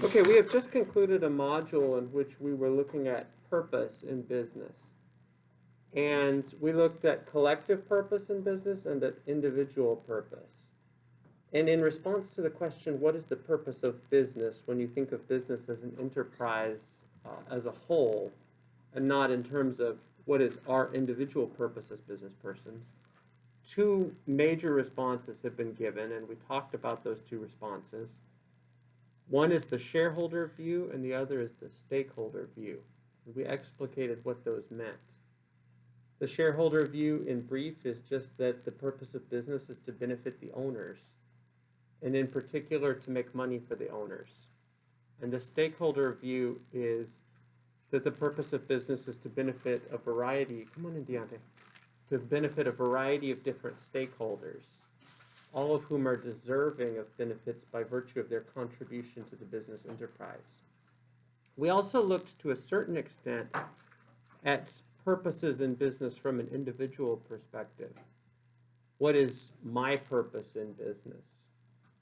Okay, we have just concluded a module in which we were looking at purpose in business. And we looked at collective purpose in business and at individual purpose. And in response to the question, what is the purpose of business when you think of business as an enterprise as a whole, and not in terms of what is our individual purpose as business persons, two major responses have been given, and we talked about those two responses. One is the shareholder view, and the other is the stakeholder view. We explicated what those meant. The shareholder view, in brief, is just that the purpose of business is to benefit the owners, and in particular, to make money for the owners. And the stakeholder view is that the purpose of business is to benefit a variety, come on in, Deontay, to benefit a variety of different stakeholders, all of whom are deserving of benefits by virtue of their contribution to the business enterprise. We also looked to a certain extent at purposes in business from an individual perspective. What is my purpose in business?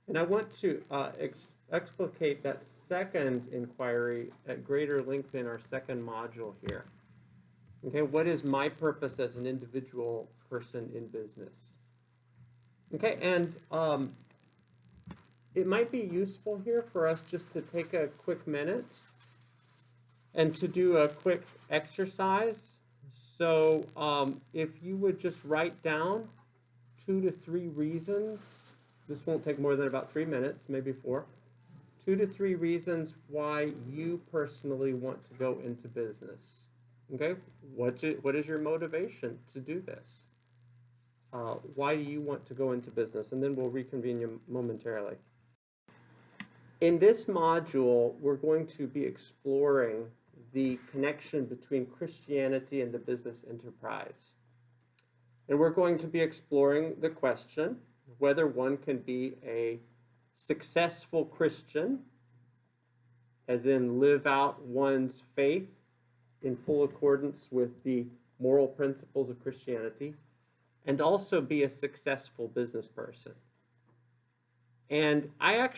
And I want to explicate that second inquiry at greater length in our second module here. Okay, what is my purpose as an individual person in business? Okay, and it might be useful here for us just to take a quick minute and to do a quick exercise. So if you would just write down 2 to 3 reasons, this won't take more than about 3 minutes, maybe 4, 2 to 3 reasons why you personally want to go into business. Okay, what is your motivation to do this? Why do you want to go into business? And then we'll reconvene momentarily. In this module, we're going to be exploring the connection between Christianity and the business enterprise. And we're going to be exploring the question whether one can be a successful Christian, as in live out one's faith in full accordance with the moral principles of Christianity, and also be a successful business person. And I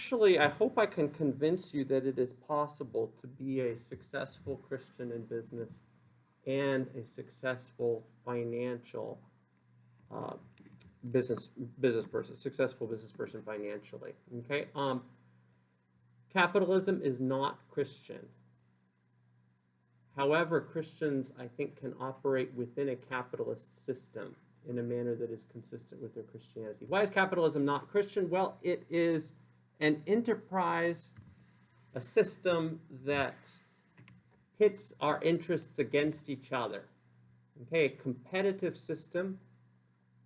hope I can convince you that it is possible to be a successful Christian in business and a successful financial business person, successful business person financially. Okay, capitalism is not Christian. However, Christians, I think, can operate within a capitalist system in a manner that is consistent with their Christianity. Why is capitalism not Christian? Well, it is an enterprise, a system that pits our interests against each other. Okay, a competitive system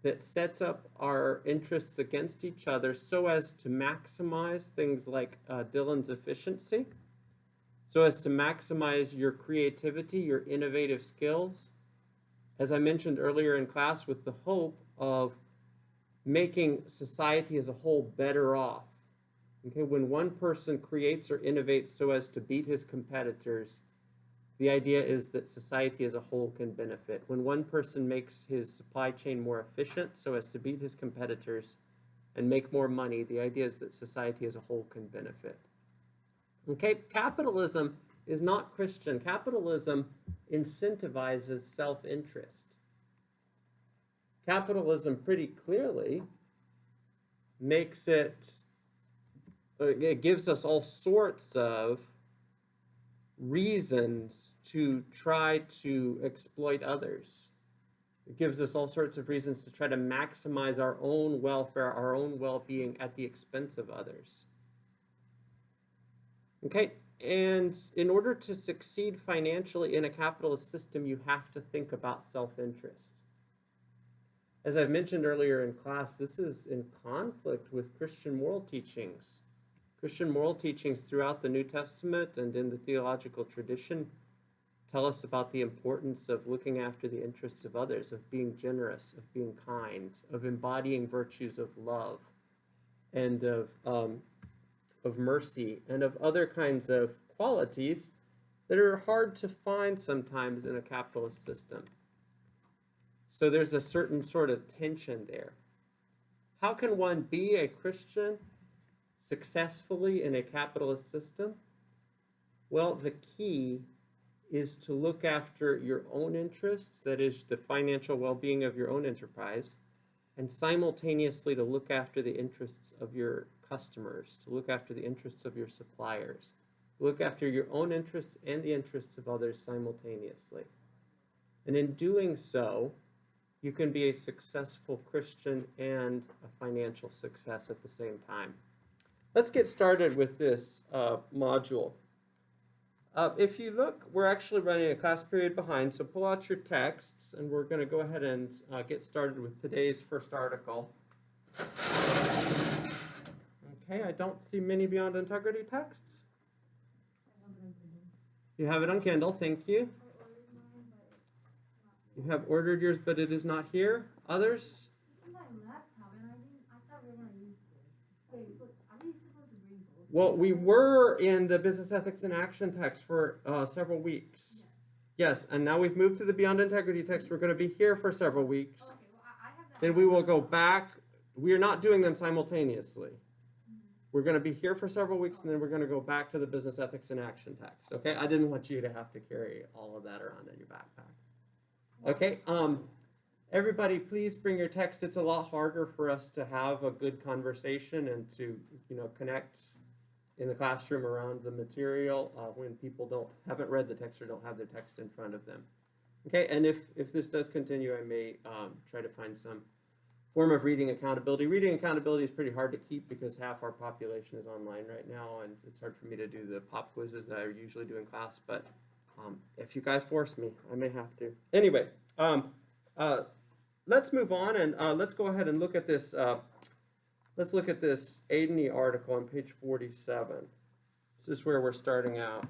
that sets up our interests against each other so as to maximize things like Dylan's efficiency, so as to maximize your creativity, your innovative skills, as I mentioned earlier in class, with the hope of making society as a whole better off. Okay, when one person creates or innovates so as to beat his competitors, the idea is that society as a whole can benefit. When one person makes his supply chain more efficient so as to beat his competitors and make more money, the idea is that society as a whole can benefit. Okay, capitalism is not Christian. Capitalism incentivizes self-interest. Capitalism pretty clearly it gives us all sorts of reasons to try to exploit others. It gives us all sorts of reasons to try to maximize our own welfare, our own well-being at the expense of others. Okay, and in order to succeed financially in a capitalist system, you have to think about self-interest. As I've mentioned earlier in class, this is in conflict with Christian moral teachings. Christian moral teachings throughout the New Testament and in the theological tradition tell us about the importance of looking after the interests of others, of being generous, of being kind, of embodying virtues of love, and of mercy, and of other kinds of qualities that are hard to find sometimes in a capitalist system. So there's a certain sort of tension there. How can one be a Christian successfully in a capitalist system? Well, the key is to look after your own interests, that is, the financial well-being of your own enterprise, and simultaneously to look after the interests of your customers, to look after the interests of your suppliers, to look after your own interests and the interests of others simultaneously. And in doing so, you can be a successful Christian and a financial success at the same time. Let's get started with this module. If you look, we're actually running a class period behind, so pull out your texts, and we're going to go ahead and get started with today's first article. Okay, I don't see many Beyond Integrity texts. You have it on Kindle, thank you. You have ordered yours, but it is not here. Others? Well, we were in the Business Ethics in Action text for several weeks. Yes, and now we've moved to the Beyond Integrity text. We're going to be here for several weeks. Okay, well, I have that. Then we will go back. We are not doing them simultaneously. We're going to be here for several weeks, and then we're going to go back to the Business Ethics in Action text. Okay, I didn't want you to have to carry all of that around in your backpack. Okay, everybody, please bring your text. It's a lot harder for us to have a good conversation and to, connect in the classroom around the material when people haven't read the text or don't have their text in front of them. Okay, and if this does continue, I may try to find some form of reading accountability. Reading accountability is pretty hard to keep because half our population is online right now, and it's hard for me to do the pop quizzes that I usually do in class, but if you guys force me, I may have to. Anyway, let's move on, and let's go ahead and look at this. Let's look at this Aidney article on page 47. This is where we're starting out.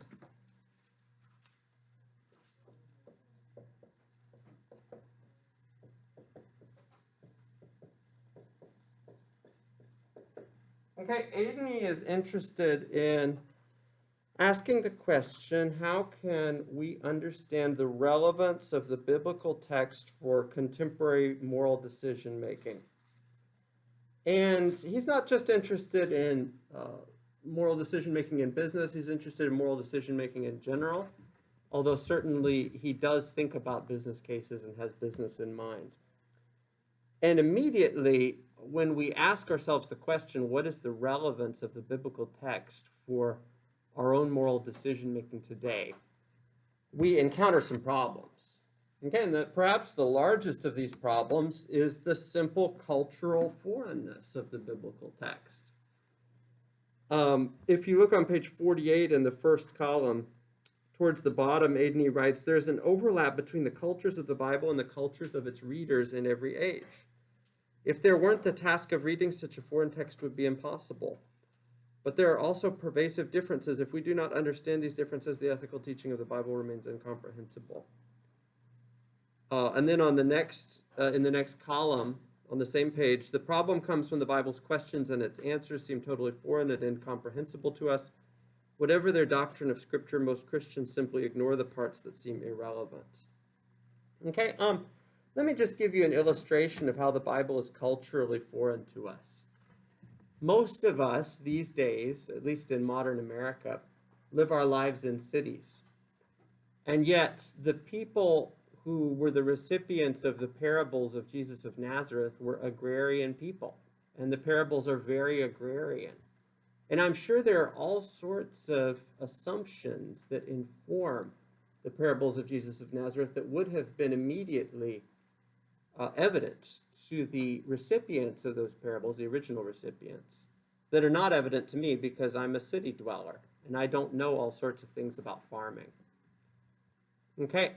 Okay, Aidney is interested in asking the question, how can we understand the relevance of the biblical text for contemporary moral decision making? And he's not just interested in moral decision making in business, he's interested in moral decision making in general, although certainly he does think about business cases and has business in mind. And immediately, when we ask ourselves the question, what is the relevance of the biblical text for our own moral decision making today, we encounter some problems. Okay, and perhaps the largest of these problems is the simple cultural foreignness of the biblical text. If you look on page 48 in the first column, towards the bottom, Aidney writes, there's an overlap between the cultures of the Bible and the cultures of its readers in every age. If there weren't, the task of reading such a foreign text would be impossible. But there are also pervasive differences. If we do not understand these differences, the ethical teaching of the Bible remains incomprehensible. And then on the next, in the next column, on the same page, the problem comes when the Bible's questions and its answers seem totally foreign and incomprehensible to us. Whatever their doctrine of Scripture, most Christians simply ignore the parts that seem irrelevant. Okay, let me just give you an illustration of how the Bible is culturally foreign to us. Most of us these days, at least in modern America, live our lives in cities. And yet, the people who were the recipients of the parables of Jesus of Nazareth were agrarian people. And the parables are very agrarian. And I'm sure there are all sorts of assumptions that inform the parables of Jesus of Nazareth that would have been immediately evident to the recipients of those parables, the original recipients, that are not evident to me because I'm a city dweller and I don't know all sorts of things about farming. Okay,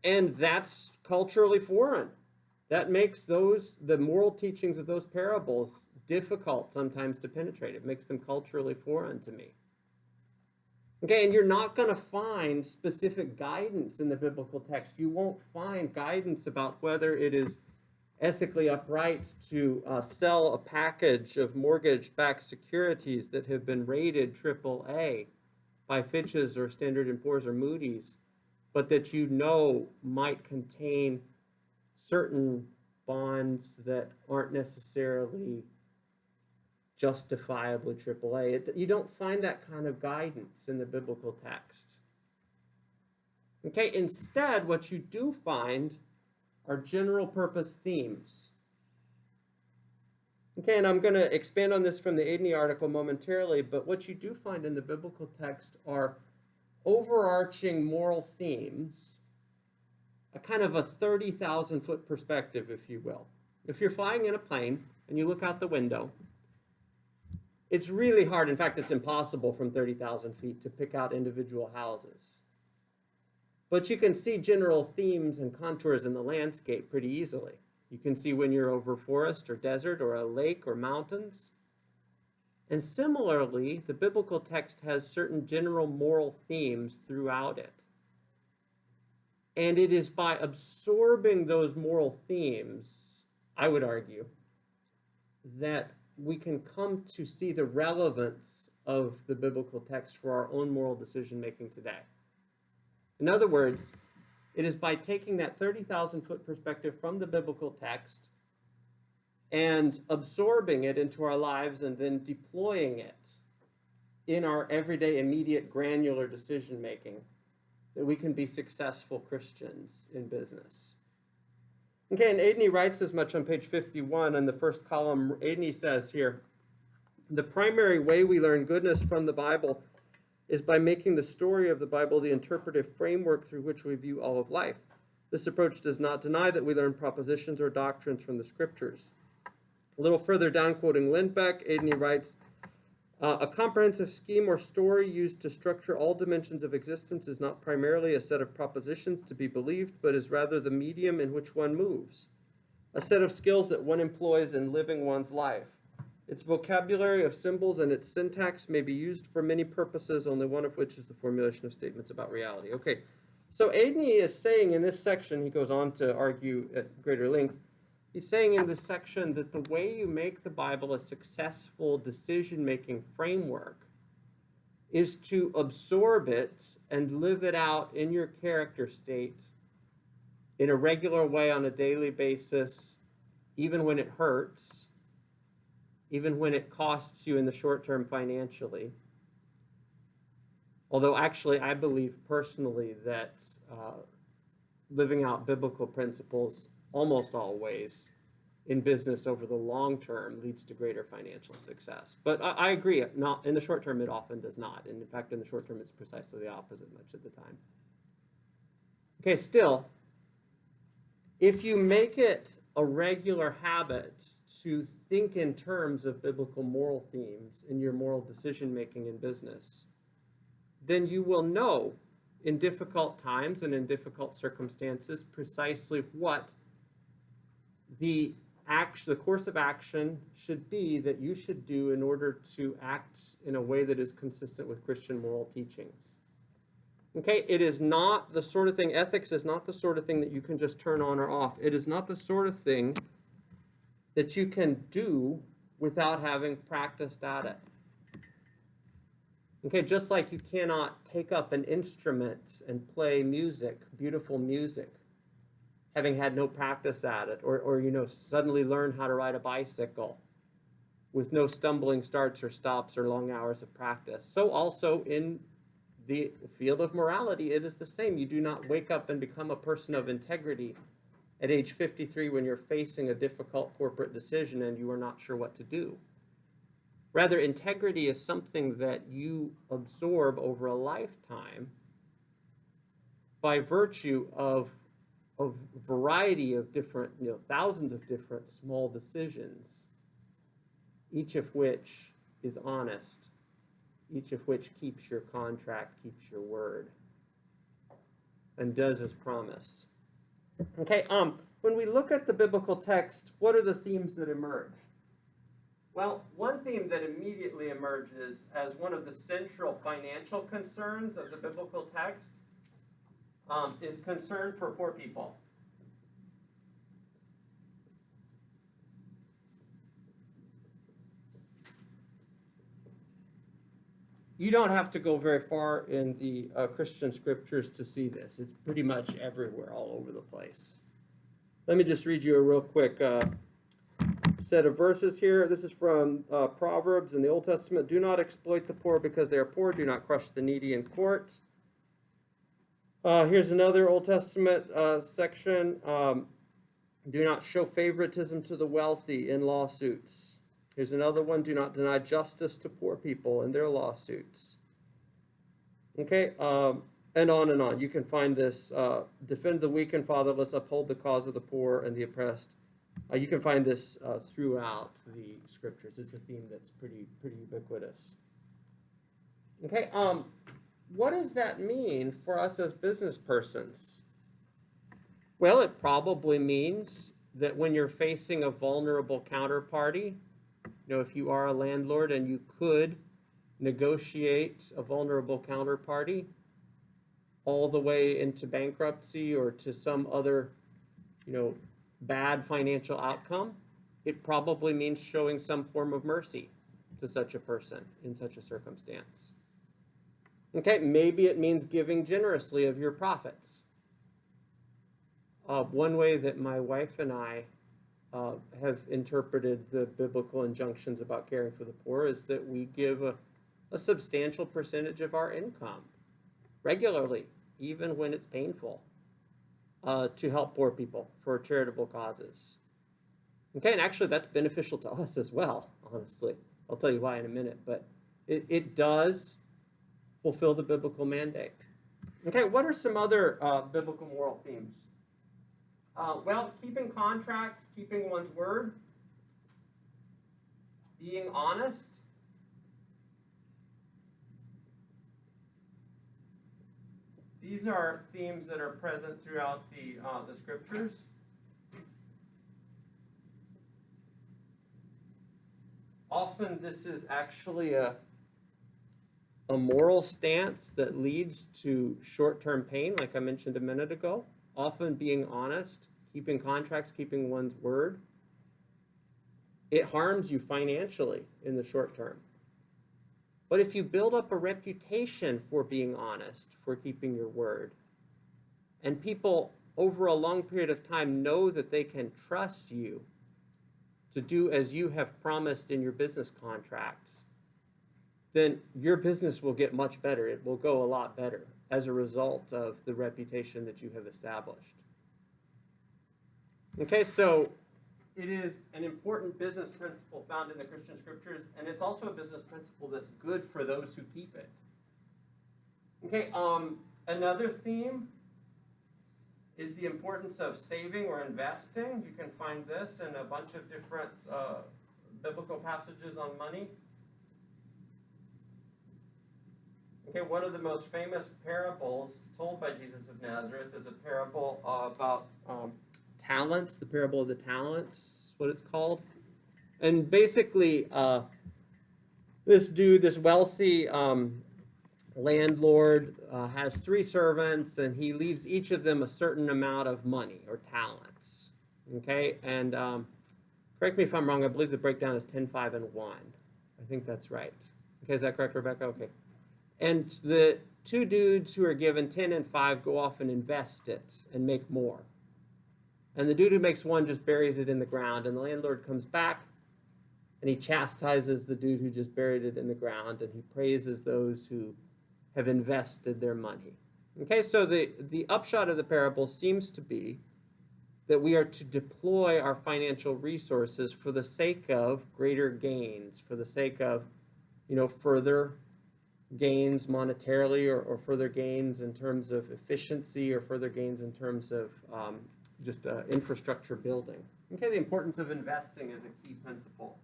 and that's culturally foreign. That makes the moral teachings of those parables difficult sometimes to penetrate. It makes them culturally foreign to me. Okay, and you're not going to find specific guidance in the biblical text. You won't find guidance about whether it is ethically upright to sell a package of mortgage-backed securities that have been rated AAA by Fitch's or Standard & Poor's or Moody's, but that might contain certain bonds that aren't necessarily justifiably AAA. You don't find that kind of guidance in the biblical text. Okay, instead, what you do find are general purpose themes. Okay, and I'm going to expand on this from the Aidney article momentarily, but what you do find in the biblical text are overarching moral themes, a kind of a 30,000 foot perspective, if you will. If you're flying in a plane and you look out the window, it's really hard, in fact, it's impossible from 30,000 feet to pick out individual houses. But you can see general themes and contours in the landscape pretty easily. You can see when you're over forest or desert or a lake or mountains. And similarly, the biblical text has certain general moral themes throughout it. And it is by absorbing those moral themes, I would argue, that we can come to see the relevance of the biblical text for our own moral decision-making today. In other words, it is by taking that 30,000 foot perspective from the biblical text and absorbing it into our lives and then deploying it in our everyday, immediate, granular decision-making that we can be successful Christians in business. Okay, and Aidney writes as much on page 51 in the first column. Aidney says here, the primary way we learn goodness from the Bible is by making the story of the Bible the interpretive framework through which we view all of life. This approach does not deny that we learn propositions or doctrines from the scriptures. A little further down, quoting Lindbeck, Aidney writes, a comprehensive scheme or story used to structure all dimensions of existence is not primarily a set of propositions to be believed, but is rather the medium in which one moves, a set of skills that one employs in living one's life. Its vocabulary of symbols and its syntax may be used for many purposes, only one of which is the formulation of statements about reality. Okay, so Aidney is saying in this section, he goes on to argue at greater length, he's saying in this section that the way you make the Bible a successful decision-making framework is to absorb it and live it out in your character state in a regular way on a daily basis, even when it hurts, even when it costs you in the short term financially. Although actually I believe personally that living out biblical principles almost always in business over the long term leads to greater financial success. But I agree, not in the short term it often does not. And in fact, in the short term it's precisely the opposite much of the time. Okay, still, if you make it a regular habit to think in terms of biblical moral themes in your moral decision-making in business, then you will know in difficult times and in difficult circumstances precisely what the course of action should be that you should do in order to act in a way that is consistent with Christian moral teachings. Okay, it is not the sort of thing, ethics is not the sort of thing that you can just turn on or off. It is not the sort of thing that you can do without having practiced at it. Okay, just like you cannot take up an instrument and play music, beautiful music, having had no practice at it, or suddenly learn how to ride a bicycle with no stumbling starts or stops or long hours of practice. So also in the field of morality, it is the same. You do not wake up and become a person of integrity at age 53 when you're facing a difficult corporate decision and you are not sure what to do. Rather, integrity is something that you absorb over a lifetime by virtue of a variety of different, thousands of different small decisions, each of which is honest, each of which keeps your contract, keeps your word, and does as promised. Okay, when we look at the biblical text, what are the themes that emerge? Well, one theme that immediately emerges as one of the central financial concerns of the biblical text is concern for poor people. You don't have to go very far in the Christian scriptures to see this. It's pretty much everywhere, all over the place. Let me just read you a real quick set of verses here. This is from Proverbs in the Old Testament. Do not exploit the poor because they are poor. Do not crush the needy in court. Here's another Old Testament section. Do not show favoritism to the wealthy in lawsuits. Here's another one. Do not deny justice to poor people in their lawsuits. Okay, and on and on. You can find this. Defend the weak and fatherless, uphold the cause of the poor and the oppressed. You can find this throughout the scriptures. It's a theme that's pretty ubiquitous. Okay, what does that mean for us as business persons? Well, it probably means that when you're facing a vulnerable counterparty, if you are a landlord and you could negotiate a vulnerable counterparty all the way into bankruptcy or to some other, bad financial outcome, it probably means showing some form of mercy to such a person in such a circumstance. Okay, maybe it means giving generously of your profits. One way that my wife and I have interpreted the biblical injunctions about caring for the poor is that we give a substantial percentage of our income regularly, even when it's painful, to help poor people for charitable causes. Okay, and actually that's beneficial to us as well, honestly. I'll tell you why in a minute, but it does fulfill the biblical mandate. Okay, what are some other biblical moral themes? Well, keeping contracts, keeping one's word, being honest, these are themes that are present throughout the scriptures. Often this is actually a moral stance that leads to short-term pain, like I mentioned a minute ago. Often being honest, keeping contracts, keeping one's word, it harms you financially in the short term. But if you build up a reputation for being honest, for keeping your word, and people over a long period of time know that they can trust you to do as you have promised in your business contracts, then your business will get much better. It will go a lot better as a result of the reputation that you have established. Okay, so it is an important business principle found in the Christian scriptures, and it's also a business principle that's good for those who keep it. Okay, another theme is the importance of saving or investing. You can find this in a bunch of different biblical passages on money. Okay, one of the most famous parables told by Jesus of Nazareth is a parable about talents, the parable of the talents is what it's called. And basically, this wealthy landlord has 3 servants, and he leaves each of them a certain amount of money or talents. Okay, and correct me if I'm wrong, I believe the breakdown is 10, 5, and 1. I think that's right. Okay, is that correct, Rebecca? Okay. And the 2 dudes who are given 10 and 5 go off and invest it and make more. And the dude who makes 1 just buries it in the ground, and the landlord comes back and he chastises the dude who just buried it in the ground, and he praises those who have invested their money. Okay, so the upshot of the parable seems to be that we are to deploy our financial resources for the sake of greater gains, for the sake of, further gains monetarily, or further gains in terms of efficiency, or further gains in terms of just infrastructure building. Okay, the importance of investing is a key principle.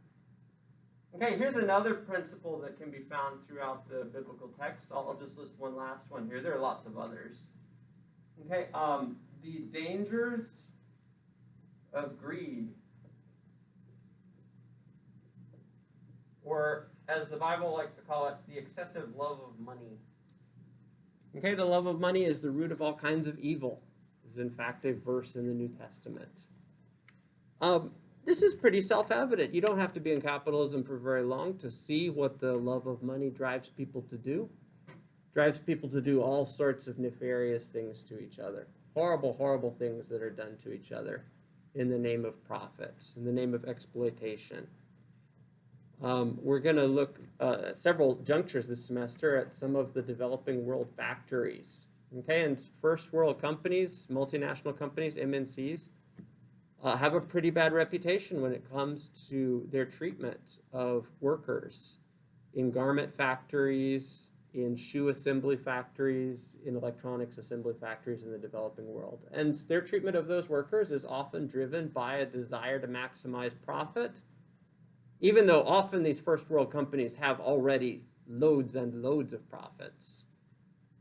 Okay, here's another principle that can be found throughout the biblical text. I'll just list one last one here. There are lots of others. Okay, the dangers of greed, or as the Bible likes to call it, the excessive love of money. Okay, the love of money is the root of all kinds of evil. Is in fact a verse in the New Testament. This is pretty self-evident. You don't have to be in capitalism for very long to see what the love of money drives people to do. Drives people to do all sorts of nefarious things to each other. Horrible, horrible things that are done to each other. in the name of profits, in the name of exploitation. We're going to look at several junctures this semester at some of the developing world factories. Okay, and first world companies, multinational companies, MNCs, have a pretty bad reputation when it comes to their treatment of workers in garment factories, in shoe assembly factories, in electronics assembly factories in the developing world. And their treatment of those workers is often driven by a desire to maximize profit, even though often these first world companies have already loads and loads of profits.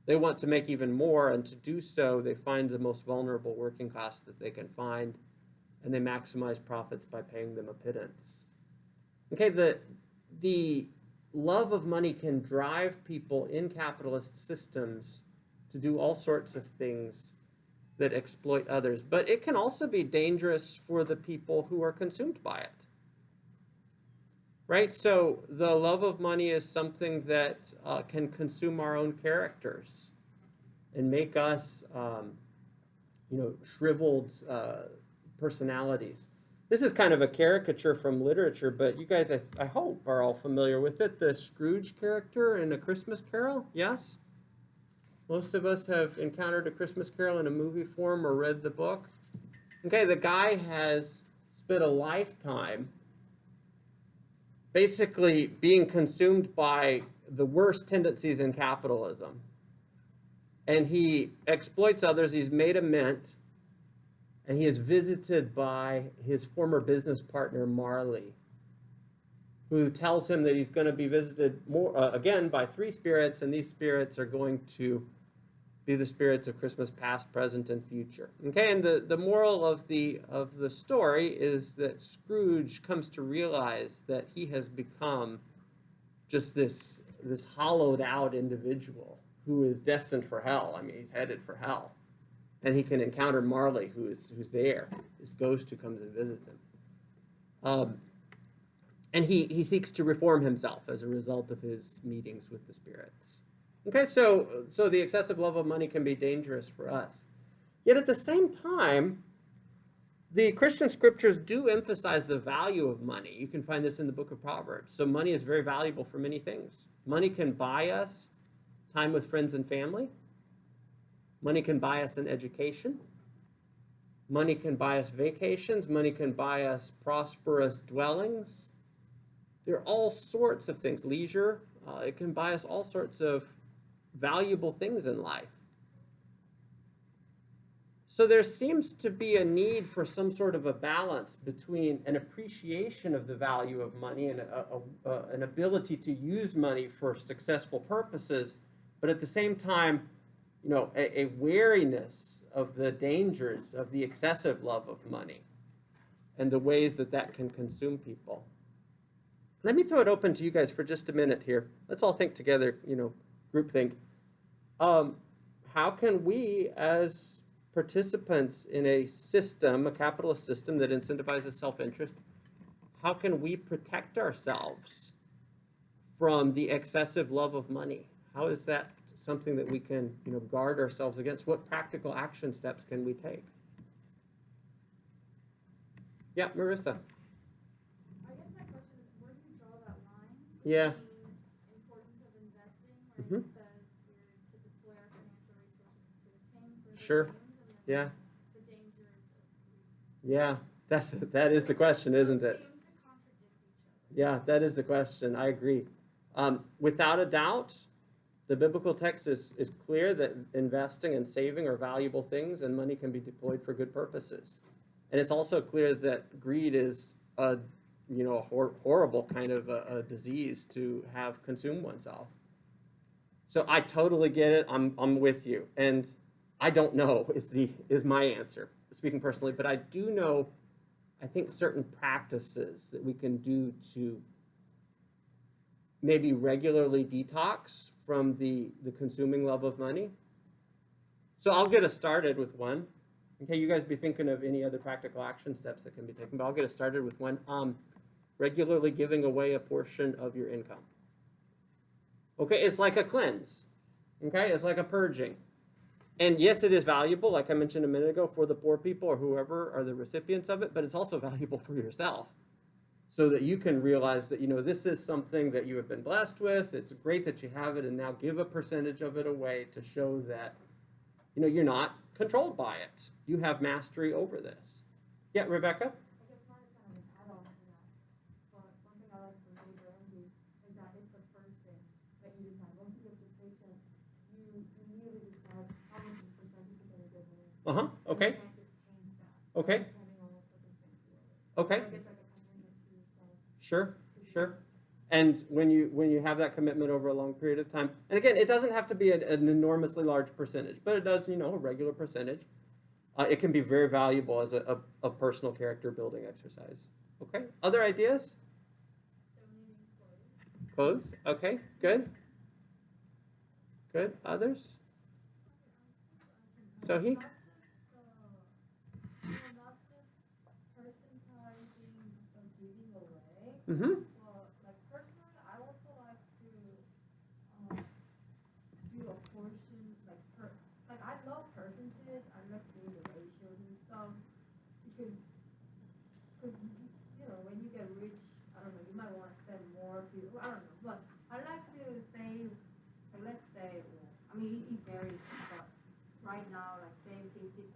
They want to make even more, and to do so, they find the most vulnerable working class that they can find, and they maximize profits by paying them a pittance. Okay, the love of money can drive people in capitalist systems to do all sorts of things that exploit others, but it can also be dangerous for the people who are consumed by it. Right? So the love of money is something that can consume our own characters and make us, shriveled personalities. This is kind of a caricature from literature, but you guys, I hope, are all familiar with it. The Scrooge character in A Christmas Carol, yes? Most of us have encountered A Christmas Carol in a movie form or read the book. Okay, the guy has spent a lifetime basically being consumed by the worst tendencies in capitalism. And he exploits others. He's made a mint. And he is visited by his former business partner, Marley, who tells him that he's going to be visited again by 3 spirits, and these spirits are going to be the spirits of Christmas past, present, and future. Okay, and the moral of the story is that Scrooge comes to realize that he has become just this hollowed out individual who is destined for hell. I mean, he's headed for hell. And he can encounter Marley, who's there, this ghost who comes and visits him. And he seeks to reform himself as a result of his meetings with the spirits. Okay, so the excessive love of money can be dangerous for us. Yet at the same time, the Christian scriptures do emphasize the value of money. You can find this in the book of Proverbs. So money is very valuable for many things. Money can buy us time with friends and family. Money can buy us an education. Money can buy us vacations. Money can buy us prosperous dwellings. There are all sorts of things. Leisure. It can buy us all sorts of valuable things in life. So there seems to be a need for some sort of a balance between an appreciation of the value of money and an ability to use money for successful purposes, but at the same time, a wariness of the dangers of the excessive love of money and the ways that can consume people. Let me throw it open to you guys for just a minute here. Let's all think together, groupthink. How can we, as participants in a system, a capitalist system that incentivizes self-interest, how can we protect ourselves from the excessive love of money? How is that something that we can, guard ourselves against? What practical action steps can we take? Yeah, Marissa. I guess my question is, where do you draw that line Yeah. between importance of investing, where it says we're to deploy our financial resources to obtain further Sure. gains, and then Yeah. the dangers of greed? Yeah. That is the question, isn't it? Those seem to contradict each other. Yeah, that is the question. I agree. Without a doubt, the biblical text is clear that investing and saving are valuable things, and money can be deployed for good purposes. And it's also clear that greed is a horrible kind of a disease to have consume oneself. So I totally get it. I'm with you, and I don't know is my answer, speaking personally, but I do know. I think certain practices that we can do to maybe regularly detox from the consuming love of money. So I'll get us started with one. Okay, you guys be thinking of any other practical action steps that can be taken, but I'll get us started with one. Regularly giving away a portion of your income. Okay, it's like a cleanse. Okay, it's like a purging. And yes, it is valuable, like I mentioned a minute ago, for the poor people or whoever are the recipients of it, but it's also valuable for yourself so that you can realize that, this is something that you have been blessed with. It's great that you have it, and now give a percentage of it away to show that, you're not controlled by it. You have mastery over this. Yeah, Rebecca? I guess mine is kind of an add-on to that. But one thing I like from Dave Ramsey is that it's the first thing that you decide. Once you get your paycheck, you immediately decide how much percentage you're going to give away. Uh-huh, okay. And you can't just change that. Okay. Depending on what circumstance you're in. Okay. So it's like a commitment to yourself. Sure, sure. And when you have that commitment over a long period of time, and again, it doesn't have to be an enormously large percentage, but it does, a regular percentage. It can be very valuable as a personal character building exercise. Okay, other ideas? Donating clothes. Clothes? Okay, good. Good. Others? So he? Not just percentage of giving away. Mm-hmm. Well, like personally, I also like to do a portion, like I love percentage. I love doing the ratios and stuff because when you get rich, I don't know, you might want to spend more. I don't know, but I like to save. Like let's say, I mean, it varies, but right now, like save 50%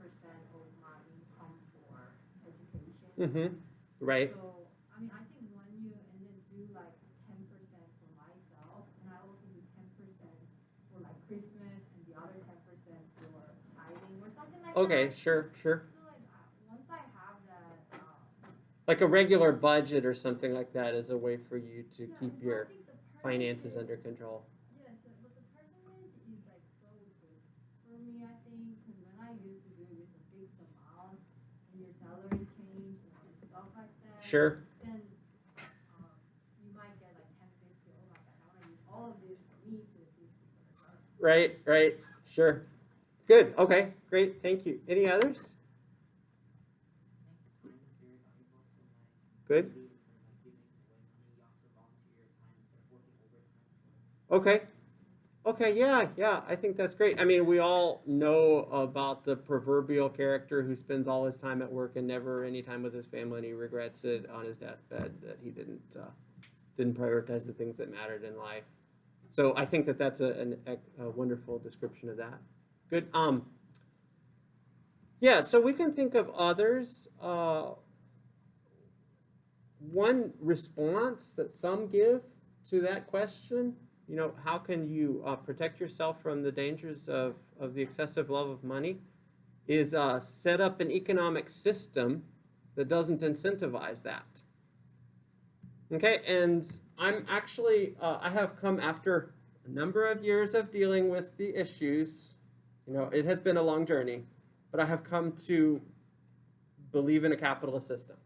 of my income for education. Mm-hmm. Right. So, I mean, I think when you and then do like 10% for myself, and I also do 10% for like Christmas and the other 10% for tithing or something like that. Okay, sure. So like once I have that, Like a regular budget or something like that is a way for you to yeah, keep and your I think the finances percentage- under control. Yes, but the percentage is like so good for me, I think, because when I used to do it with a fixed amount and your salary change and stuff like that. Sure. Then you might get like 10, 50. Oh my God, I want to use all of this for me to do whatever. Right, right. Sure. Good. Okay, great. Thank you. Any others? Good. Okay. Okay, yeah, I think that's great. I mean, we all know about the proverbial character who spends all his time at work and never any time with his family, and he regrets it on his deathbed that he didn't prioritize the things that mattered in life. So I think that that's a wonderful description of that. Good. Yeah, so we can think of others. One response that some give to that question, how can you protect yourself from the dangers of the excessive love of money, is set up an economic system that doesn't incentivize that. Okay, and I'm actually, I have come after a number of years of dealing with the issues. It has been a long journey, but I have come to believe in a capitalist system.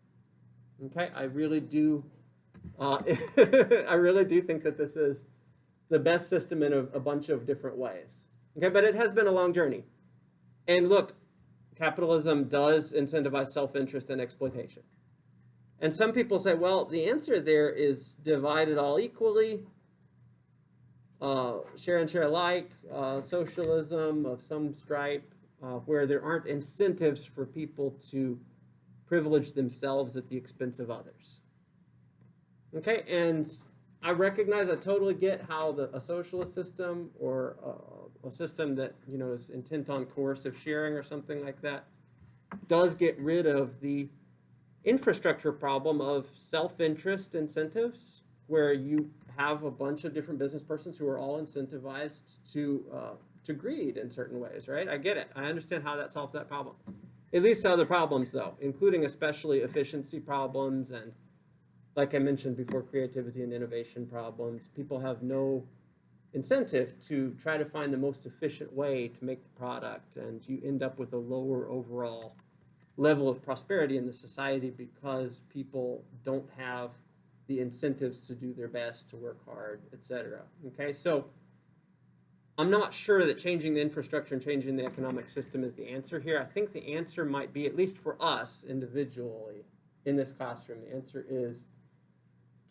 Okay, I really do. I really do think that this is the best system in a bunch of different ways. Okay, but it has been a long journey. And look, capitalism does incentivize self-interest and exploitation. And some people say, well, the answer there is divide it all equally, share and share alike, socialism of some stripe, where there aren't incentives for people to privilege themselves at the expense of others. Okay, and I recognize, I totally get how a socialist system or a system that is intent on coercive sharing or something like that does get rid of the infrastructure problem of self-interest incentives, where you have a bunch of different business persons who are all incentivized to greed in certain ways, right? I get it. I understand how that solves that problem. It leads to other problems, though, including especially efficiency problems and, like I mentioned before, creativity and innovation problems. People have no incentive to try to find the most efficient way to make the product, and you end up with a lower overall level of prosperity in the society because people don't have the incentives to do their best, to work hard, etc. Okay, so I'm not sure that changing the infrastructure and changing the economic system is the answer here. I think the answer might be, at least for us individually in this classroom, the answer is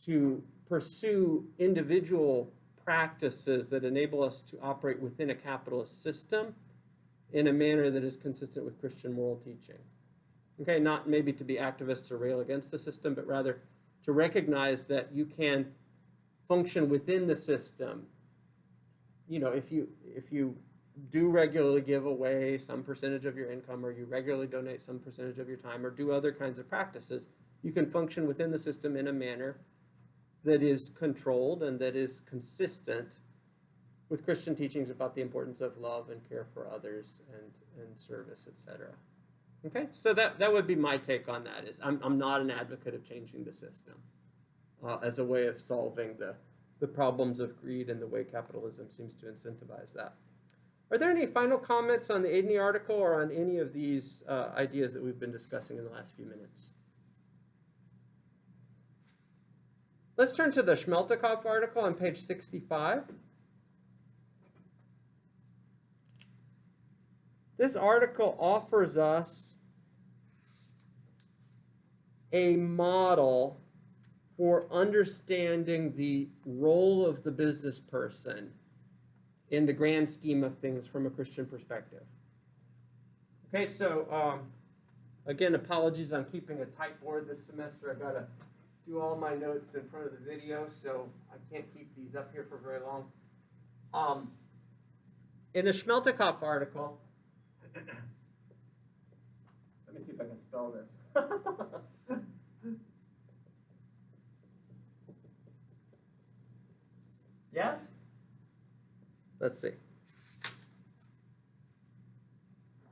to pursue individual practices that enable us to operate within a capitalist system in a manner that is consistent with Christian moral teaching. Okay, not maybe to be activists or rail against the system, but rather to recognize that you can function within the system. You know, if you do regularly give away some percentage of your income, or you regularly donate some percentage of your time, or do other kinds of practices, you can function within the system in a manner that is controlled and that is consistent with Christian teachings about the importance of love and care for others and service, etc. Okay, so that would be my take on that. Is I'm not an advocate of changing the system as a way of solving the problems of greed and the way capitalism seems to incentivize that. Are there any final comments on the Aidney article or on any of these ideas that we've been discussing in the last few minutes? Let's turn to the Schmeltekopf article on page 65. This article offers us a model for understanding the role of the business person in the grand scheme of things from a Christian perspective. Okay, so again, apologies, I'm keeping a tight board this semester. I've got to do all my notes in front of the video, so I can't keep these up here for very long. In the Schmeltekopf article, let me see if I can spell this. Yes? Let's see.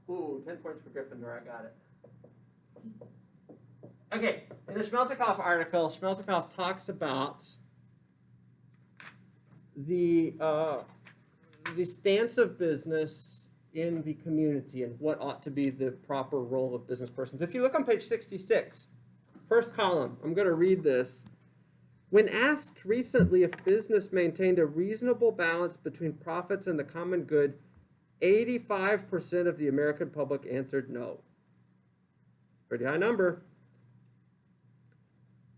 Ooh, 10 points for Gryffindor, I got it. Okay, in the Schmeltekopf article, Schmeltekopf talks about the stance of business in the community and what ought to be the proper role of business persons. If you look on page 66, first column, I'm going to read this. When asked recently if business maintained a reasonable balance between profits and the common good, 85% of the American public answered no. Pretty high number.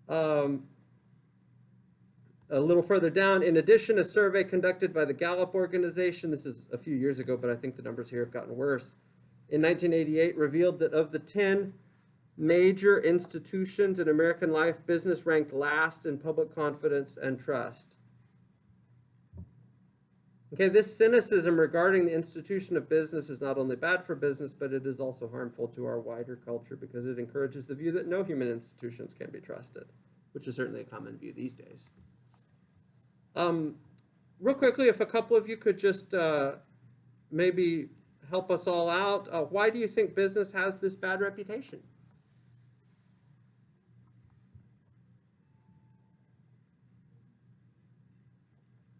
A little further down, in addition, a survey conducted by the Gallup organization, this is a few years ago, but I think the numbers here have gotten worse, in 1988 revealed that of the 10 major institutions in American life, business ranked last in public confidence and trust. Okay, this cynicism regarding the institution of business is not only bad for business, but it is also harmful to our wider culture because it encourages the view that no human institutions can be trusted, which is certainly a common view these days. Real quickly, if a couple of you could just maybe help us all out, why do you think business has this bad reputation?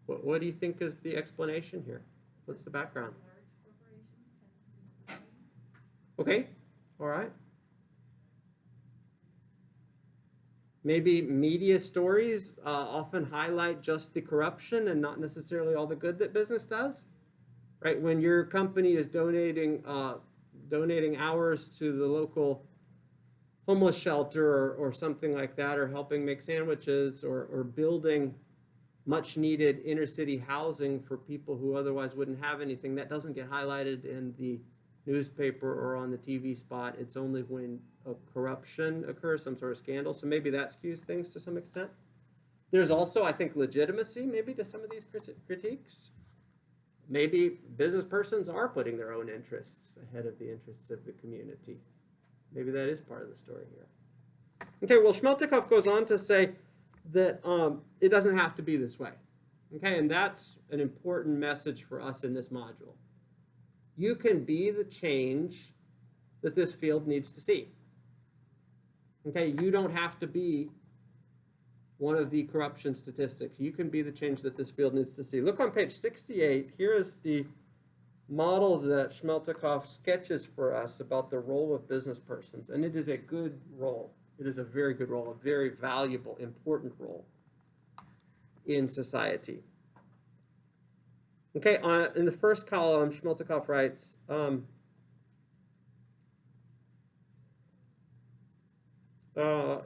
What do you think is the explanation here? What's the background? Okay, all right. Maybe media stories often highlight just the corruption and not necessarily all the good that business does, right? When your company is donating hours to the local homeless shelter or something like that, or helping make sandwiches or building much needed inner city housing for people who otherwise wouldn't have anything, that doesn't get highlighted in the newspaper or on the TV spot. It's only when a corruption occurs, some sort of scandal. So maybe that skews things to some extent. There's also, I think, legitimacy maybe to some of these critiques. Maybe business persons are putting their own interests ahead of the interests of the community. Maybe that is part of the story here. Okay, well, Schmeltekopf goes on to say that it doesn't have to be this way. Okay, and that's an important message for us in this module. You can be the change that this field needs to see. Okay, you don't have to be one of the corruption statistics. You can be the change that this field needs to see. Look on page 68. Here is the model that Schmeltekopf sketches for us about the role of business persons, and it is a good role. It is a very good role, a very valuable, important role in society. Okay, in the first column, Schmeltekopf writes,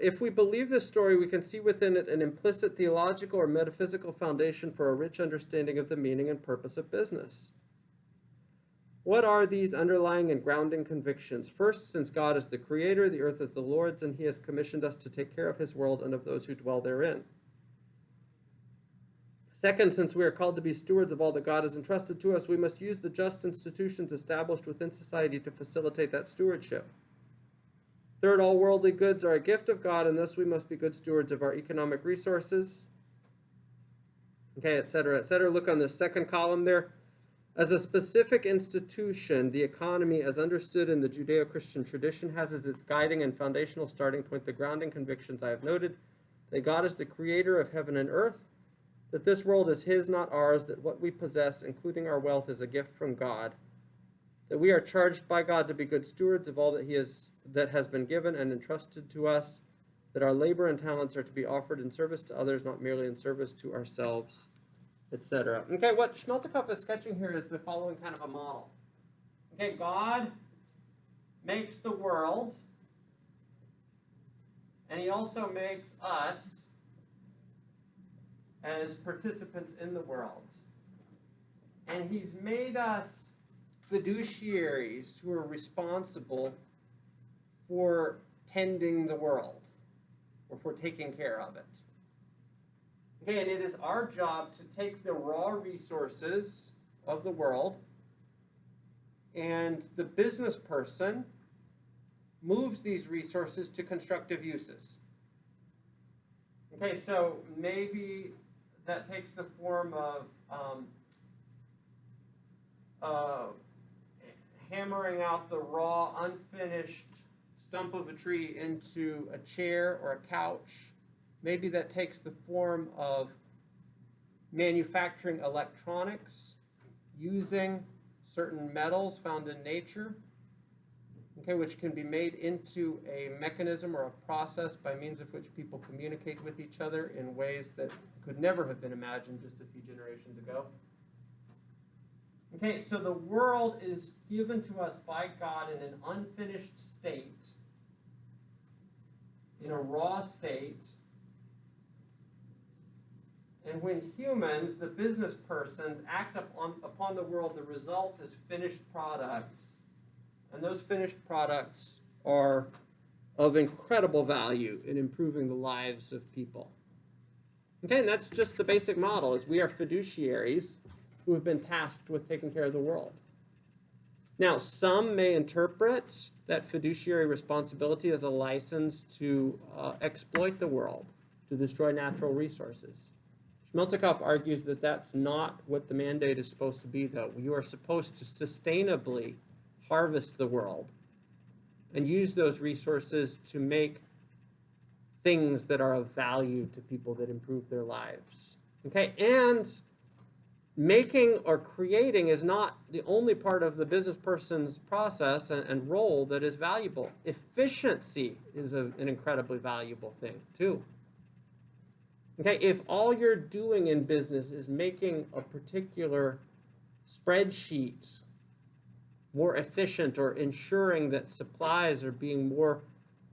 if we believe this story, we can see within it an implicit theological or metaphysical foundation for a rich understanding of the meaning and purpose of business. What are these underlying and grounding convictions? First, since God is the creator, the earth is the Lord's, and he has commissioned us to take care of his world and of those who dwell therein. Second, since we are called to be stewards of all that God has entrusted to us, we must use the just institutions established within society to facilitate that stewardship. Third, all worldly goods are a gift of God, and thus we must be good stewards of our economic resources. Okay, et cetera, et cetera. Look on the second column there. As a specific institution, the economy, as understood in the Judeo-Christian tradition, has as its guiding and foundational starting point the grounding convictions I have noted, that God is the creator of heaven and earth, that this world is his, not ours, that what we possess, including our wealth, is a gift from God, that we are charged by God to be good stewards of all that has been given and entrusted to us, that our labor and talents are to be offered in service to others, not merely in service to ourselves, etc. Okay, what Schmeltekopf is sketching here is the following kind of a model. Okay, God makes the world, and he also makes us as participants in the world. And he's made us fiduciaries who are responsible for tending the world, or for taking care of it. Okay, and it is our job to take the raw resources of the world, and the business person moves these resources to constructive uses. Okay, so maybe that takes the form of hammering out the raw, unfinished stump of a tree into a chair or a couch. Maybe that takes the form of manufacturing electronics using certain metals found in nature, okay, which can be made into a mechanism or a process by means of which people communicate with each other in ways that could never have been imagined just a few generations ago. Okay, so the world is given to us by God in an unfinished state, in a raw state. And when humans, the business persons, act upon the world, the result is finished products. And those finished products are of incredible value in improving the lives of people. Okay, and that's just the basic model, is we are fiduciaries who have been tasked with taking care of the world. Now, some may interpret that fiduciary responsibility as a license to exploit the world, to destroy natural resources. Schmeltekopf argues that that's not what the mandate is supposed to be, though. You are supposed to sustainably harvest the world and use those resources to make things that are of value to people that improve their lives. Okay, and making or creating is not the only part of the business person's process and role that is valuable. Efficiency is an incredibly valuable thing, too. Okay, if all you're doing in business is making a particular spreadsheet more efficient or ensuring that supplies are being more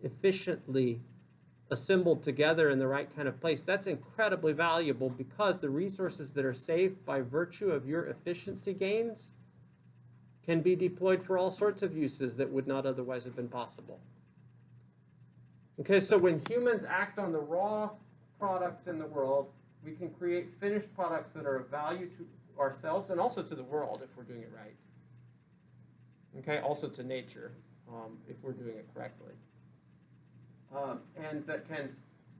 efficiently assembled together in the right kind of place, that's incredibly valuable because the resources that are saved by virtue of your efficiency gains can be deployed for all sorts of uses that would not otherwise have been possible. Okay, so when humans act on the raw products in the world, we can create finished products that are of value to ourselves and also to the world if we're doing it right. Okay, also to nature if we're doing it correctly. And that can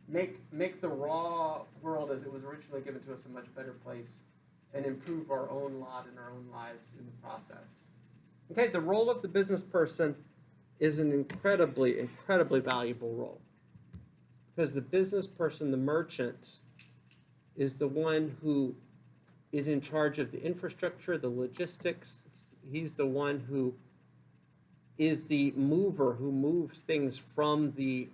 make the raw world as it was originally given to us a much better place and improve our own lot and our own lives in the process. Okay, the role of the business person is an incredibly, incredibly valuable role. Because the business person, the merchant, is the one who is in charge of the infrastructure, the logistics. He's the one who is the mover who moves things from the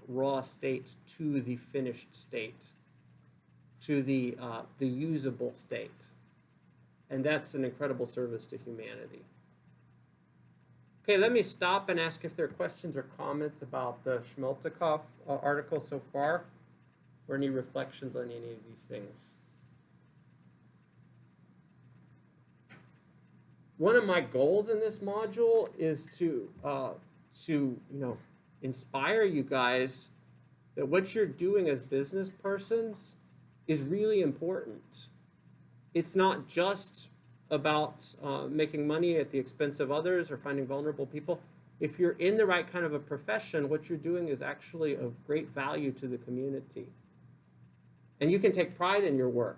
raw state to the finished state, to the usable state. And that's an incredible service to humanity. Okay, let me stop and ask if there are questions or comments about the Schmeltekopf article so far, or any reflections on any of these things. one of my goals in this module is to inspire you guys that what you're doing as business persons is really important. It's not just about making money at the expense of others or finding vulnerable people. If you're in the right kind of a profession, what you're doing is actually of great value to the community. And you can take pride in your work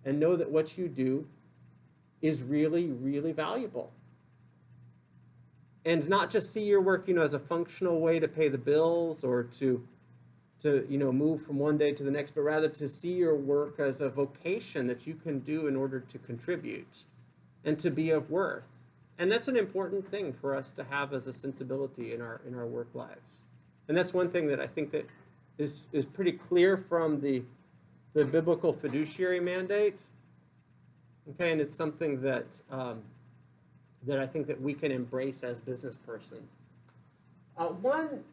and know that what you do is really, really valuable. And not just see your work, as a functional way to pay the bills or to move from one day to the next, but rather to see your work as a vocation that you can do in order to contribute and to be of worth. And that's an important thing for us to have as a sensibility in our work lives. And that's one thing that I think that is pretty clear from the biblical fiduciary mandate. Okay, and it's something that that I think that we can embrace as business persons. One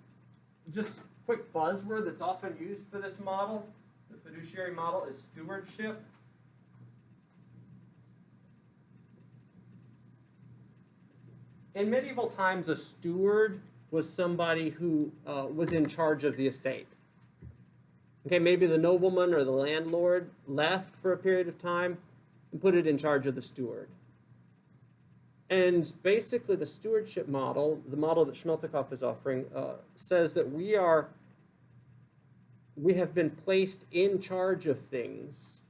just quick buzzword that's often used for this model, the fiduciary model, is stewardship. In medieval times, a steward was somebody who was in charge of the estate. Okay, maybe the nobleman or the landlord left for a period of time and put it in charge of the steward. And basically the stewardship model, the model that Schmelzikoff is offering, says that we have been placed in charge of things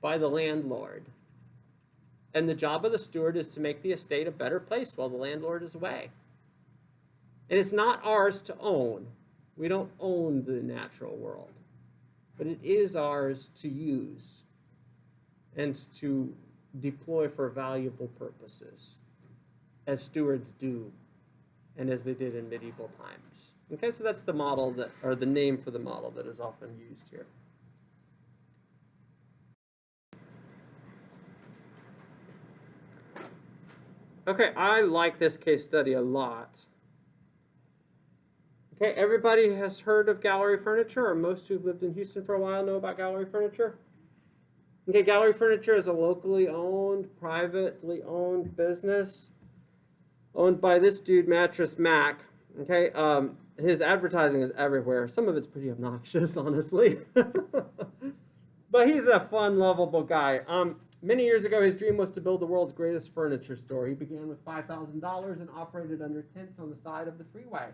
by the landlord. And the job of the steward is to make the estate a better place while the landlord is away. And it's not ours to own. We don't own the natural world. But it is ours to use and to deploy for valuable purposes, as stewards do, and as they did in medieval times. Okay, so that's the model that, or the name for the model that is often used here. Okay, I like this case study a lot. Okay, everybody has heard of Gallery Furniture, or most who've lived in Houston for a while know about Gallery Furniture. Okay, Gallery Furniture is a locally owned, privately owned business owned by this dude, Mattress Mac. Okay, his advertising is everywhere. Some of it's pretty obnoxious, honestly. But he's a fun, lovable guy. Many years ago, his dream was to build the world's greatest furniture store. He began with $5,000 and operated under tents on the side of the freeway.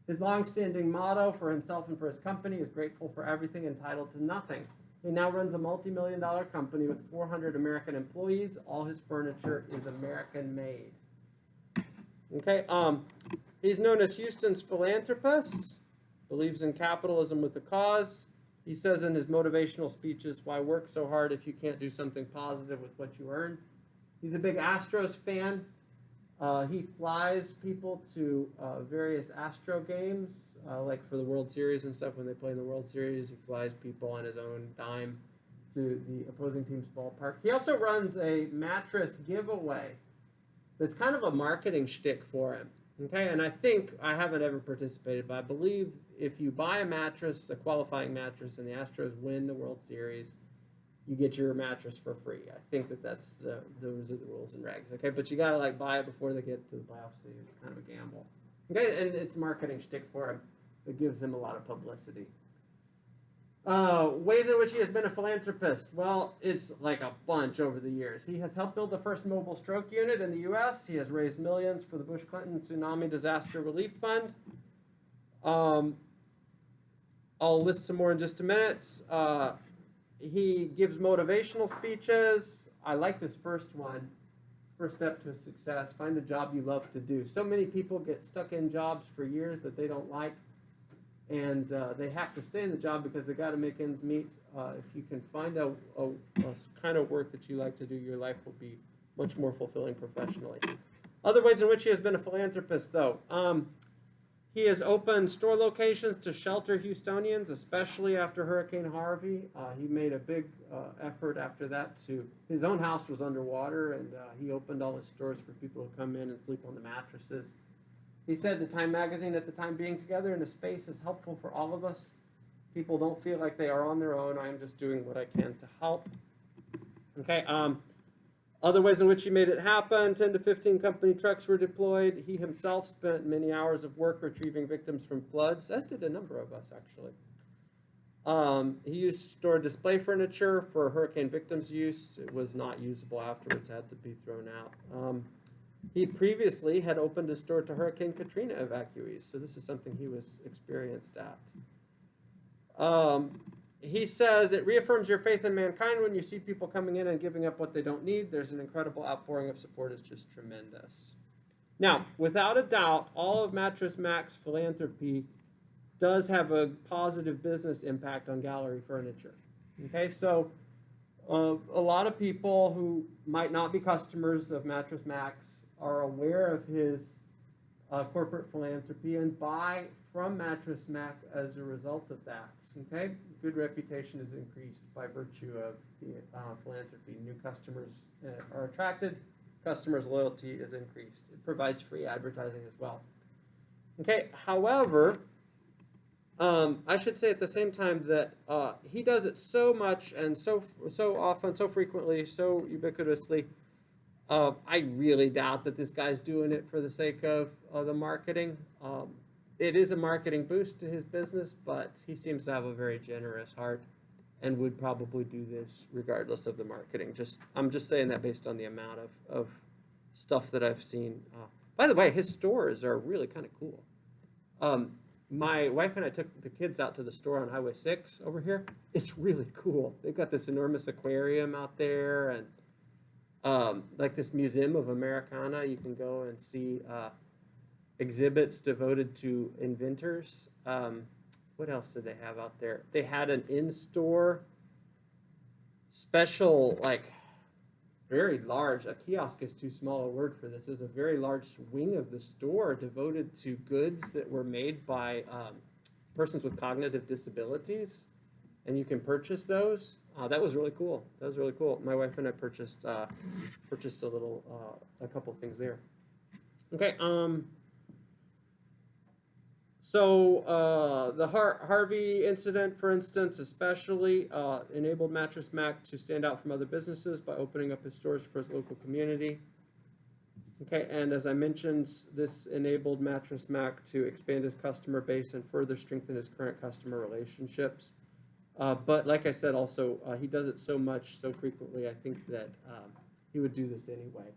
His long-standing motto for himself and for his company is grateful for everything, entitled to nothing. He now runs a multi-million-dollar company with 400 American employees. All his furniture is American-made. Okay, he's known as Houston's philanthropist, believes in capitalism with a cause. He says in his motivational speeches, why work so hard if you can't do something positive with what you earn? He's a big Astros fan. He flies people to various Astro games, like for the World Series and stuff. When they play in the World Series, he flies people on his own dime to the opposing team's ballpark. He also runs a mattress giveaway that's kind of a marketing shtick for him. Okay, and I haven't ever participated, but I believe if you buy a mattress, a qualifying mattress, and the Astros win the World Series, you get your mattress for free. I think those are the rules and regs. Okay, but you gotta buy it before they get to the playoffs. So it's kind of a gamble. Okay, and it's marketing shtick for him. It gives him a lot of publicity. Ways in which he has been a philanthropist. Well, it's like a bunch over the years. He has helped build the first mobile stroke unit in the U.S. He has raised millions for the Bush-Clinton Tsunami Disaster Relief Fund. I'll list some more in just a minute. He gives motivational speeches. I like this first one. First step to success, find a job you love to do. So many people get stuck in jobs for years that they don't like. And they have to stay in the job because they got to make ends meet. If you can find a kind of work that you like to do, your life will be much more fulfilling professionally. Other ways in which he has been a philanthropist, though. He has opened store locations to shelter Houstonians, especially after Hurricane Harvey. He made a big effort after that his own house was underwater, and he opened all his stores for people to come in and sleep on the mattresses. He said to Time Magazine at the time, being together in a space is helpful for all of us. People don't feel like they are on their own. I am just doing what I can to help. Okay. Other ways in which he made it happen: 10 to 15 company trucks were deployed. He himself spent many hours of work retrieving victims from floods, as did a number of us, actually. He used to store display furniture for hurricane victims' use. It was not usable afterwards, had to be thrown out. He previously had opened a store to Hurricane Katrina evacuees, so this is something he was experienced at. He says, it reaffirms your faith in mankind when you see people coming in and giving up what they don't need. There's an incredible outpouring of support. It's just tremendous. Now, without a doubt, all of Mattress Mac's philanthropy does have a positive business impact on gallery furniture. Okay, so a lot of people who might not be customers of Mattress Mac's are aware of his corporate philanthropy and buy from Mattress Mac as a result of that. Okay, good reputation is increased by virtue of the philanthropy. New customers are attracted. Customers' loyalty is increased. It provides free advertising as well. Okay, however, I should say at the same time that he does it so much and so often, so frequently, so ubiquitously. I really doubt that this guy's doing it for the sake of the marketing. It is a marketing boost to his business, but he seems to have a very generous heart and would probably do this regardless of the marketing. I'm just saying that based on the amount of stuff that I've seen. By the way, his stores are really kind of cool. My wife and I took the kids out to the store on Highway 6 over here. It's really cool. They've got this enormous aquarium out there and like this Museum of Americana. You can go and see exhibits devoted to inventors. What else did they have out there? They had an in-store special, like very large, a kiosk is too small a word for this, is a very large wing of the store devoted to goods that were made by persons with cognitive disabilities, and you can purchase those. That was really cool. That was really cool. My wife and I purchased a couple things there. Okay. So the Harvey incident, for instance, especially enabled Mattress Mac to stand out from other businesses by opening up his stores for his local community. Okay, and as I mentioned, this enabled Mattress Mac to expand his customer base and further strengthen his current customer relationships. But like I said, also, he does it so much, so frequently, I think that he would do this anyway,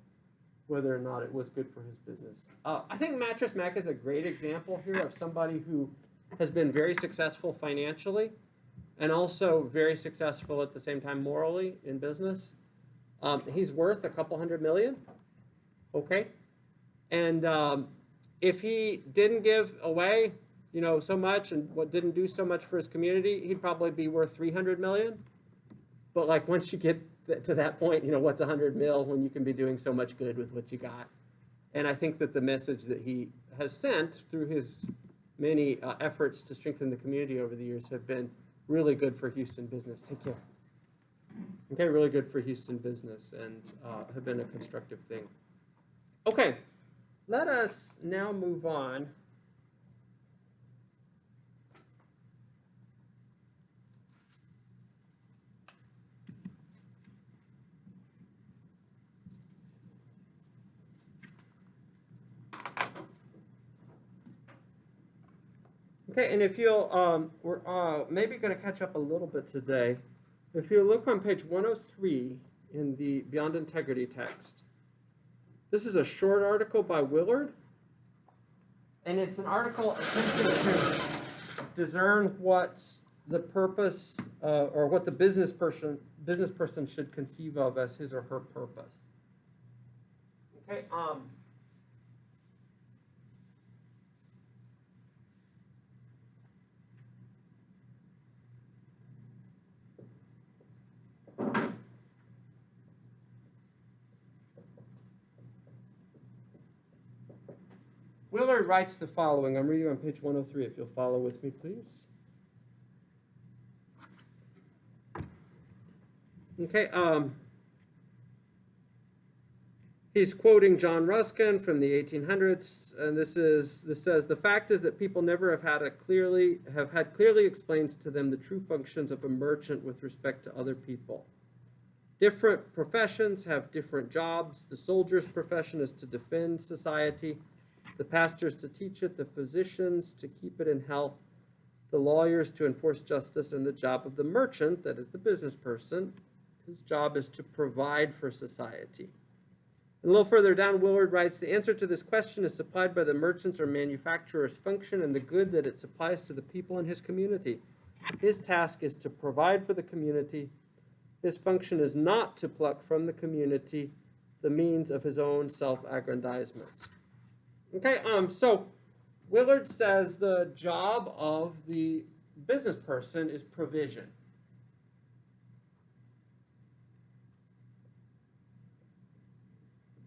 whether or not it was good for his business. I think Mattress Mac is a great example here of somebody who has been very successful financially and also very successful at the same time morally in business. He's worth a couple $100 million, okay? And if he didn't give away, so much and what didn't do so much for his community, he'd probably be worth $300 million. But like once you get to that point, what's 100 mil when you can be doing so much good with what you got? And I think that the message that he has sent through his many efforts to strengthen the community over the years have been really good for Houston business. Take care. Okay, really good for Houston business and have been a constructive thing. Okay, let us now move on. Okay, and if you'll, we're maybe going to catch up a little bit today. If you look on page 103 in the Beyond Integrity text, this is a short article by Willard, and it's an article attempting to discern what the purpose or what the business person should conceive of as his or her purpose. Okay. Willard writes the following. I'm reading on page 103, if you'll follow with me, please. Okay, he's quoting John Ruskin from the 1800s, and this says, the fact is that people never have had clearly explained to them the true functions of a merchant with respect to other people. Different professions have different jobs. The soldier's profession is to defend society. The pastor's to teach it. The physician's to keep it in health. The lawyer's to enforce justice. And the job of the merchant, that is the business person, his job is to provide for society. And a little further down, Willard writes, the answer to this question is supplied by the merchant's or manufacturer's function and the good that it supplies to the people in his community. His task is to provide for the community. His function is not to pluck from the community the means of his own self-aggrandizement. Okay, so Willard says the job of the business person is provision.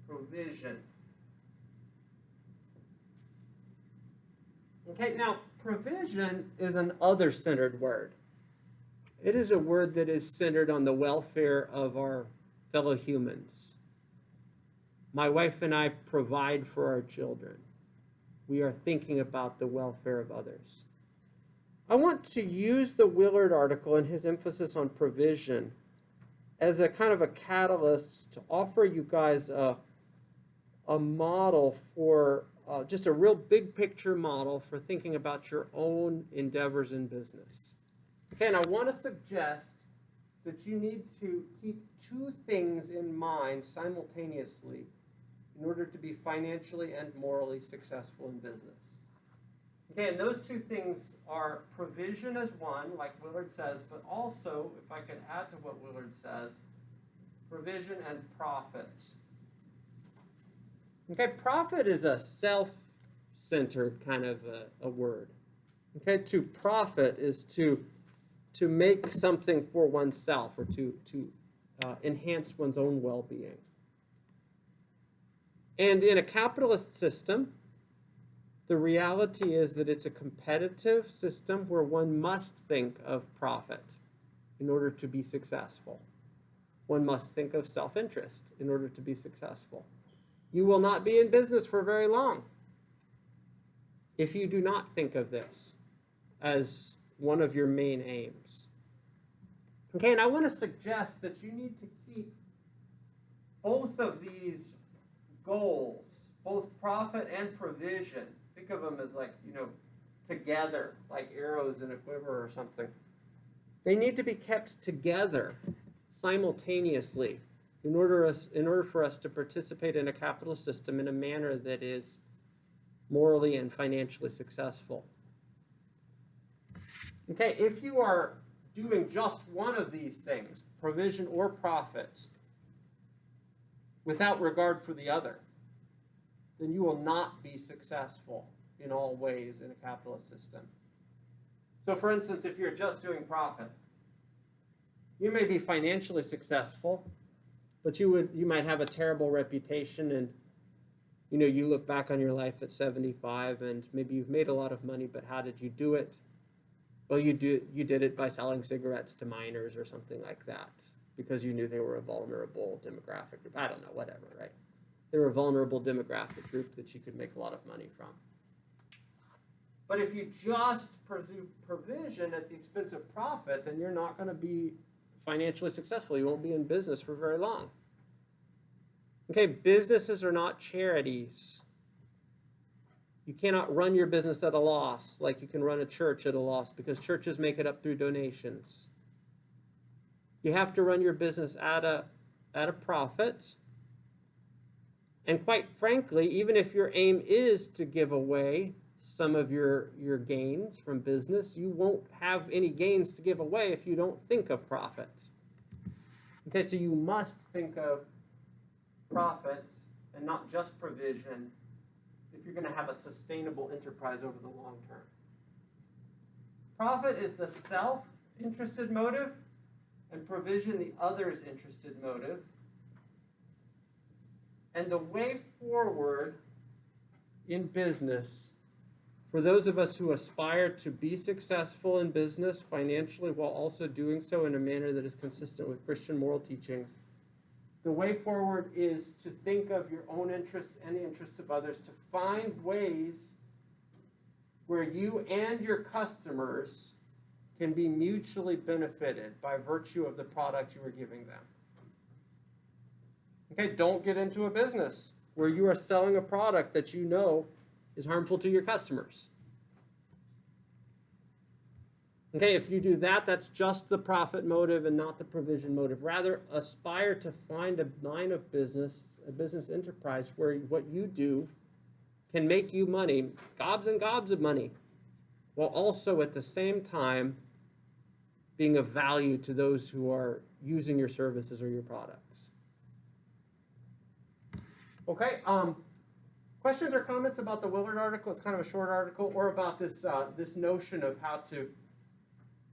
Provision. Okay, now provision is an other-centered word. It is a word that is centered on the welfare of our fellow humans. My wife and I provide for our children. We are thinking about the welfare of others. I want to use the Willard article and his emphasis on provision as a kind of a catalyst to offer you guys a model for just a real big picture model for thinking about your own endeavors in business. Okay, and I want to suggest that you need to keep two things in mind simultaneously in order to be financially and morally successful in business. Okay, and those two things are provision as one, like Willard says, but also, if I could add to what Willard says, provision and profit. Okay, profit is a self-centered kind of a word. Okay, to profit is to make something for oneself or to enhance one's own well-being. And in a capitalist system, the reality is that it's a competitive system where one must think of profit in order to be successful. One must think of self-interest in order to be successful. You will not be in business for very long if you do not think of this as one of your main aims. Okay, and I want to suggest that you need to keep both of these goals, both profit and provision. Think of them as like, together, like arrows in a quiver or something. They need to be kept together simultaneously in order for us to participate in a capitalist system in a manner that is morally and financially successful. Okay, if you are doing just one of these things, provision or profit, without regard for the other, then you will not be successful in all ways in a capitalist system. So for instance, if you're just doing profit, you may be financially successful, but you might have a terrible reputation, and you look back on your life at 75 and maybe you've made a lot of money, but how did you do it? Well, you did it by selling cigarettes to minors or something like that because you knew they were a vulnerable demographic group. I don't know, whatever, right? They were a vulnerable demographic group that you could make a lot of money from. But if you just pursue provision at the expense of profit, then you're not going to be financially successful. You won't be in business for very long. Okay, businesses are not charities. You cannot run your business at a loss like you can run a church at a loss because churches make it up through donations. You have to run your business at a profit. And quite frankly, even if your aim is to give away some of your gains from business, you won't have any gains to give away if you don't think of profit. Okay, so you must think of profits and not just provision if you're going to have a sustainable enterprise over the long term. Profit is the self-interested motive, and provision the other's interested motive. And the way forward in business, for those of us who aspire to be successful in business financially while also doing so in a manner that is consistent with Christian moral teachings, the way forward is to think of your own interests and the interests of others, to find ways where you and your customers can be mutually benefited by virtue of the product you are giving them. Okay, don't get into a business where you are selling a product that you know is harmful to your customers. Okay, if you do that, that's just the profit motive and not the provision motive. Rather, aspire to find a line of business, a business enterprise where what you do can make you money, gobs and gobs of money, while also at the same time being of value to those who are using your services or your products. Okay, questions or comments about the Willard article? It's kind of a short article, or about this, this notion of how to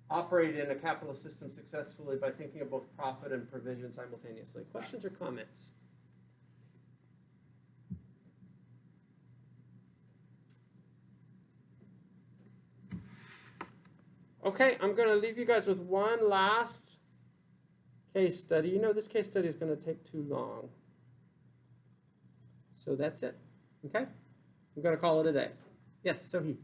operate in a capitalist system successfully by thinking of both profit and provision simultaneously. Questions or comments? Okay, I'm going to leave you guys with one last case study. You know, this case study is going to take too long. So that's it. Okay? I'm going to call it a day. Yes, Sohi.